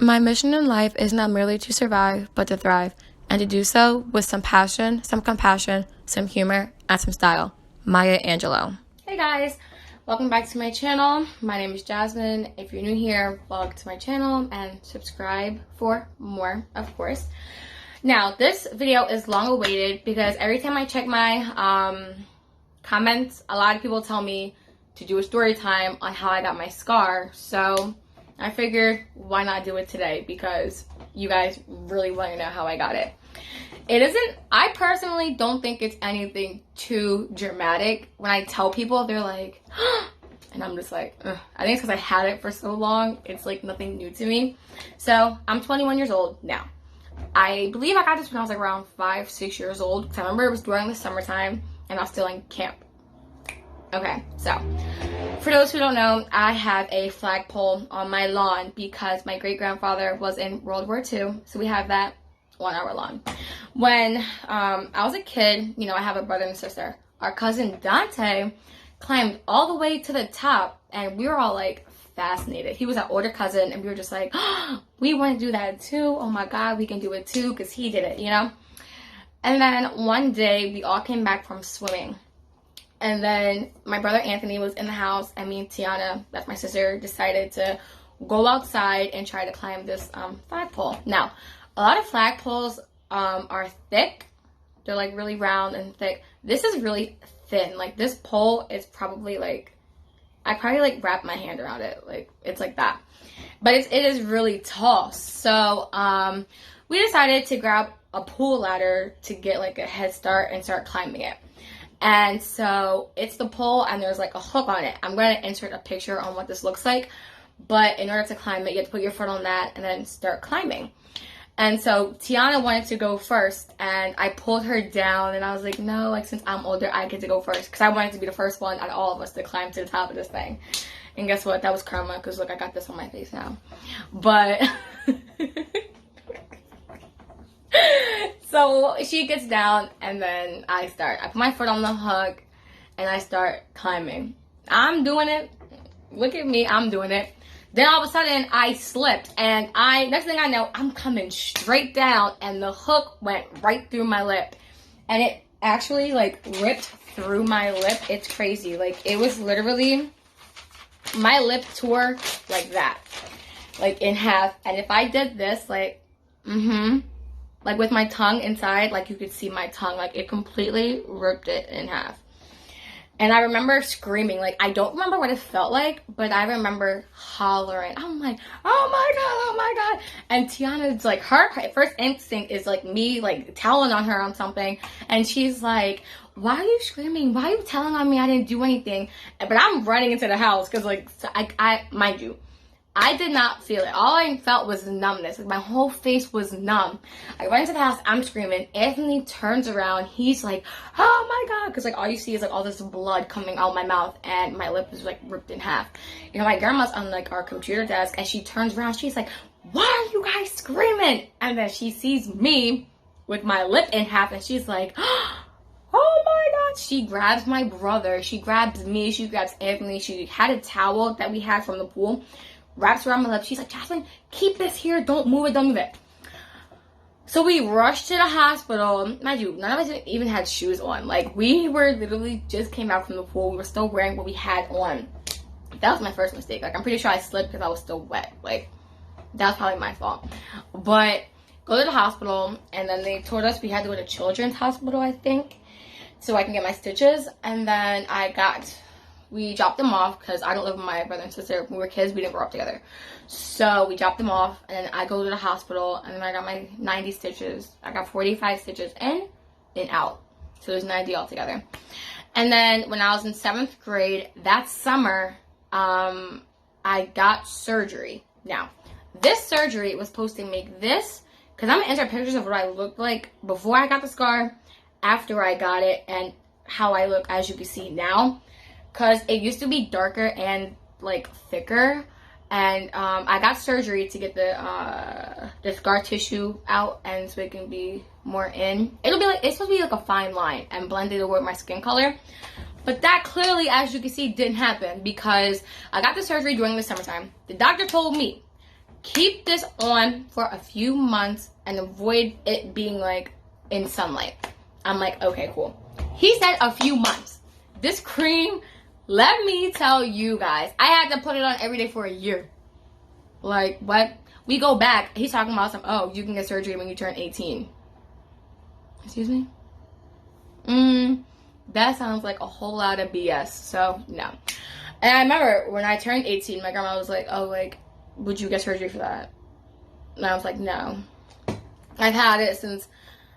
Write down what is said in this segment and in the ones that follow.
My mission in life is not merely to survive, but to thrive, and to do so with some passion, some compassion, some humor, and some style. Maya Angelou. Hey guys, welcome back to my channel. My name is Jasmine. If you're new here, welcome to my channel and subscribe for more, of course. Now, this video is long awaited because every time I check my comments, a lot of people tell me to do a story time on how I got my scar. So I figured, why not do it today? Because you guys really want to know how I got it. I personally don't think it's anything too dramatic. When I tell people, they're like, and I'm just like, ugh. I think it's because I had it for so long. It's like nothing new to me. So I'm 21 years old now. I believe I got this when I was like around 5-6 years old. Because I remember it was during the summertime and I was still in camp. Okay, so for those who don't know, I have a flagpole on my lawn because my great-grandfather was in World War II, so we have that on our lawn. When I was a kid, you know, I have a brother and sister. Our cousin Dante climbed all the way to the top, and we were all like fascinated. He was our older cousin, and we were just like, oh, we want to do that too. Oh my God, we can do it too because he did it, you know? And then one day, we all came back from swimming. And then my brother Anthony was in the house, and me and Tiana, that's my sister, decided to go outside and try to climb this flagpole. Now, a lot of flagpoles are thick. They're like really round and thick. This is really thin. Like this pole is probably like, I probably like wrap my hand around it. Like it's like that. But it is really tall. So we decided to grab a pool ladder to get like a head start and start climbing it. And so it's the pole and there's like a hook on it. I'm going to insert a picture on what this looks like. But in order to climb it, you have to put your foot on that and then start climbing. And so Tiana wanted to go first and I pulled her down and I was like, no, like since I'm older, I get to go first. Because I wanted to be the first one out of all of us to climb to the top of this thing. And guess what? That was karma because look, I got this on my face now. But so she gets down and then I put my foot on the hook and I start climbing. I'm doing it. Look at me, I'm doing it. Then all of a sudden I slipped and next thing I know, I'm coming straight down and the hook went right through my lip. And it actually like ripped through my lip. It's crazy. Like it was literally, my lip tore like that. Like in half. And if I did this like, like with my tongue inside, like you could see my tongue, like it completely ripped it in half. And I remember screaming, like I don't remember what it felt like, but I remember hollering. I'm like, oh my God. And Tiana's like, her first instinct is like me like telling on her on something. And she's like, why are you screaming? Why are you telling on me? I didn't do anything. But I'm running into the house because like, mind you, I did not feel it. All I felt was numbness. Like my whole face was numb. I went into the house, I'm screaming. Anthony turns around. He's like, oh my God. Because like all you see is like all this blood coming out my mouth and my lip is like ripped in half. You know, my grandma's on like our computer desk and she turns around. She's like, why are you guys screaming? And then she sees me with my lip in half and she's like, oh my God. She grabs my brother. She grabs me. She grabs Anthony. She had a towel that we had from the pool. Wraps around my lips. She's like, Jasmine, keep this here. Don't move it. Don't move it. So we rushed to the hospital. Mind you, none of us even had shoes on. Like, we were literally just came out from the pool. We were still wearing what we had on. That was my first mistake. Like, I'm pretty sure I slipped because I was still wet. Like, that was probably my fault. But go to the hospital. And then they told us we had to go to Children's Hospital, I think, so I can get my stitches. And then we dropped them off because I don't live with my brother and sister. When we were kids, we didn't grow up together. So we dropped them off and then I go to the hospital and then I got my 90 stitches. I got 45 stitches in and out. So there's 90 altogether. And then when I was in 7th grade, that summer, I got surgery. Now, this surgery was supposed to make this, because I'm going to insert pictures of what I looked like before I got the scar, after I got it, and how I look as you can see now. Because it used to be darker and like thicker, and I got surgery to get the scar tissue out, and so it can be more in. It's supposed to be like a fine line and blended with my skin color, but that clearly, as you can see, didn't happen because I got the surgery during the summertime. The doctor told me keep this on for a few months and avoid it being like in sunlight. I'm like, okay, cool. He said a few months. This cream, let me tell you guys, I had to put it on every day for a year. Like, what? We go back. He's talking about some, oh, you can get surgery when you turn 18. Excuse me? That sounds like a whole lot of BS. So, no. And I remember when I turned 18, my grandma was like, oh, like, would you get surgery for that? And I was like, no. I've had it since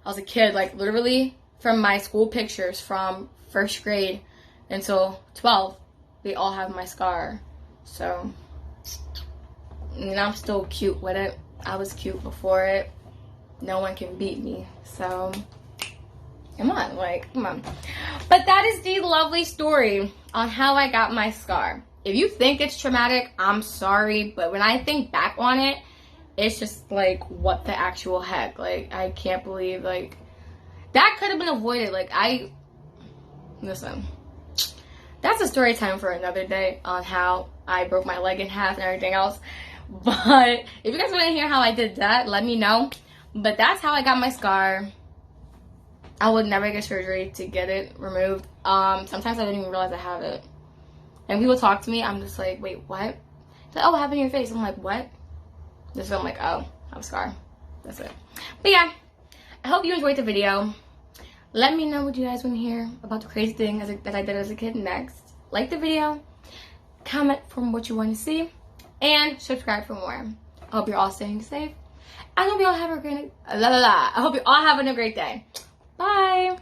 I was a kid. Like, literally, from my school pictures from 1st grade until 12, they all have my scar. So, and I'm still cute with it. I was cute before it. No one can beat me. So, come on, like, come on. But that is the lovely story on how I got my scar. If you think it's traumatic, I'm sorry. But when I think back on it, it's just like, what the actual heck? Like, I can't believe, like, that could have been avoided. Like, listen, that's a story time for another day on how I broke my leg in half and everything else. But if you guys want to hear how I did that, let me know. But that's how I got my scar. I would never get surgery to get it removed. Sometimes I didn't even realize I have it. And people talk to me, I'm just like, wait, what? They're like, oh, what happened to your face? I'm like, what? This is, I'm like, oh, I have a scar. That's it. But yeah, I hope you enjoyed the video. Let me know what you guys want to hear about the crazy thing that I did as a kid next. Like the video, comment from what you want to see, and subscribe for more. I hope you're all staying safe. I hope you all have a great I hope you all having a great day. Bye.